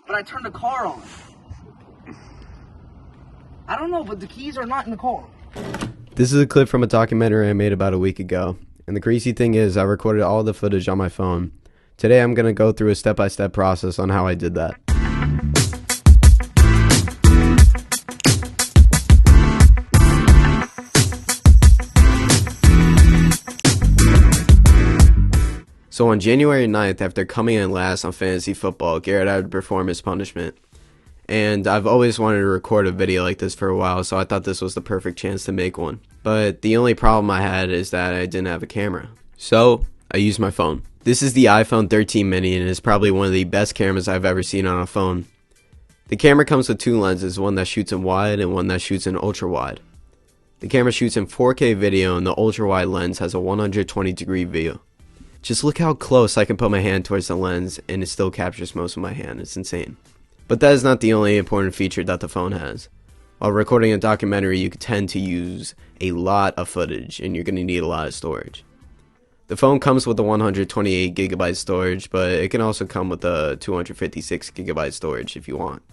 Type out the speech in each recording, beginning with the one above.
but I turned the car on. I don't know, but the keys are not in the car. This is a clip from a documentary I made about a week ago. And the crazy thing is, I recorded all the footage on my phone. Today I'm going to go through a step-by-step process on how I did that. So on January 9th, after coming in last on fantasy football, Garrett had to perform his punishment. And I've always wanted to record a video like this for a while, so I thought this was the perfect chance to make one. But the only problem I had is that I didn't have a camera. So I used my phone. This is the iPhone 13 mini and is probably one of the best cameras I've ever seen on a phone. The camera comes with two lenses, one that shoots in wide and one that shoots in ultra wide. The camera shoots in 4K video and the ultra wide lens has a 120-degree view. Just look how close I can put my hand towards the lens and it still captures most of my hand. It's insane. But that is not the only important feature that the phone has. While recording a documentary, you tend to use a lot of footage and you're going to need a lot of storage. The phone comes with a 128GB storage, but it can also come with a 256GB storage if you want.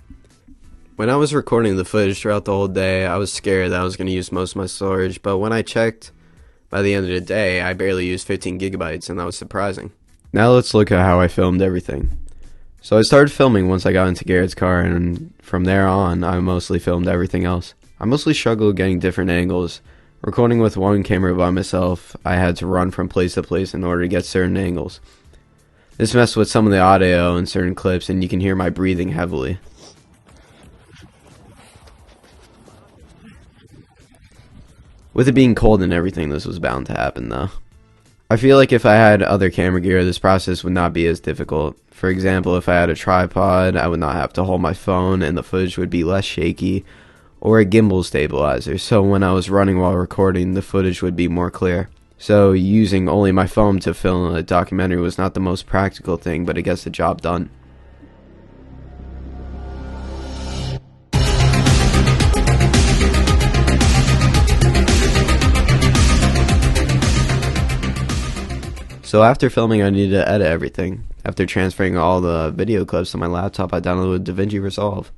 When I was recording the footage throughout the whole day, I was scared that I was going to use most of my storage, but when I checked, by the end of the day, I barely used 15GB, and that was surprising. Now let's look at how I filmed everything. So I started filming once I got into Garrett's car, and from there on, I mostly filmed everything else. I mostly struggled getting different angles. Recording with one camera by myself, I had to run from place to place in order to get certain angles. This messed with some of the audio in certain clips, and you can hear my breathing heavily. With it being cold and everything, this was bound to happen though. I feel like if I had other camera gear, this process would not be as difficult. For example, if I had a tripod, I would not have to hold my phone and the footage would be less shaky, or a gimbal stabilizer, so when I was running while recording, the footage would be more clear. So using only my phone to film a documentary was not the most practical thing, but it gets the job done. So after filming, I needed to edit everything. After transferring all the video clips to my laptop, I downloaded DaVinci Resolve.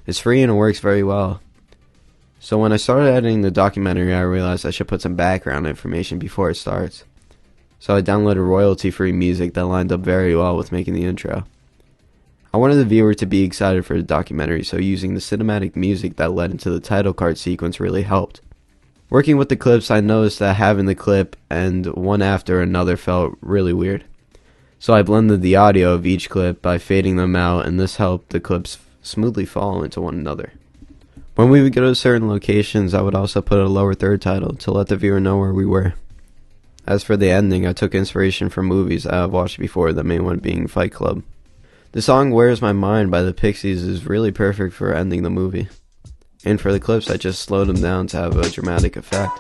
It's free and it works very well. So when I started editing the documentary, I realized I should put some background information before it starts. So I downloaded royalty-free music that lined up very well with making the intro. I wanted the viewer to be excited for the documentary, so using the cinematic music that led into the title card sequence really helped. Working with the clips, I noticed that having the clip and one after another felt really weird. So I blended the audio of each clip by fading them out, and this helped the clips smoothly fall into one another. When we would go to certain locations, I would also put a lower third title to let the viewer know where we were. As for the ending, I took inspiration from movies I have watched before, the main one being Fight Club. The song Where's My Mind by the Pixies is really perfect for ending the movie. And for the clips, I just slowed them down to have a dramatic effect.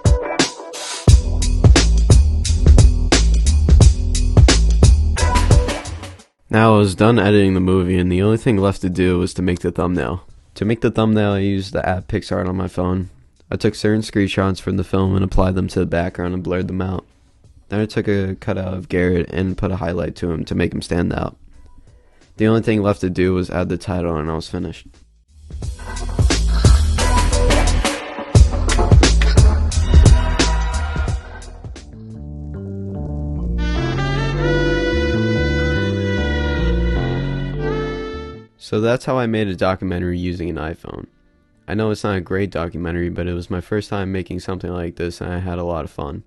Now I was done editing the movie and the only thing left to do was to make the thumbnail. To make the thumbnail, I used the app PixArt on my phone. I took certain screenshots from the film and applied them to the background and blurred them out. Then I took a cutout of Garrett and put a highlight to him to make him stand out. The only thing left to do was add the title and I was finished. So that's how I made a documentary using an iPhone. I know it's not a great documentary, but it was my first time making something like this and I had a lot of fun.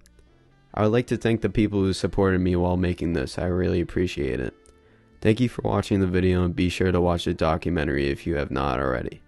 I would like to thank the people who supported me while making this. I really appreciate it. Thank you for watching the video and be sure to watch the documentary if you have not already.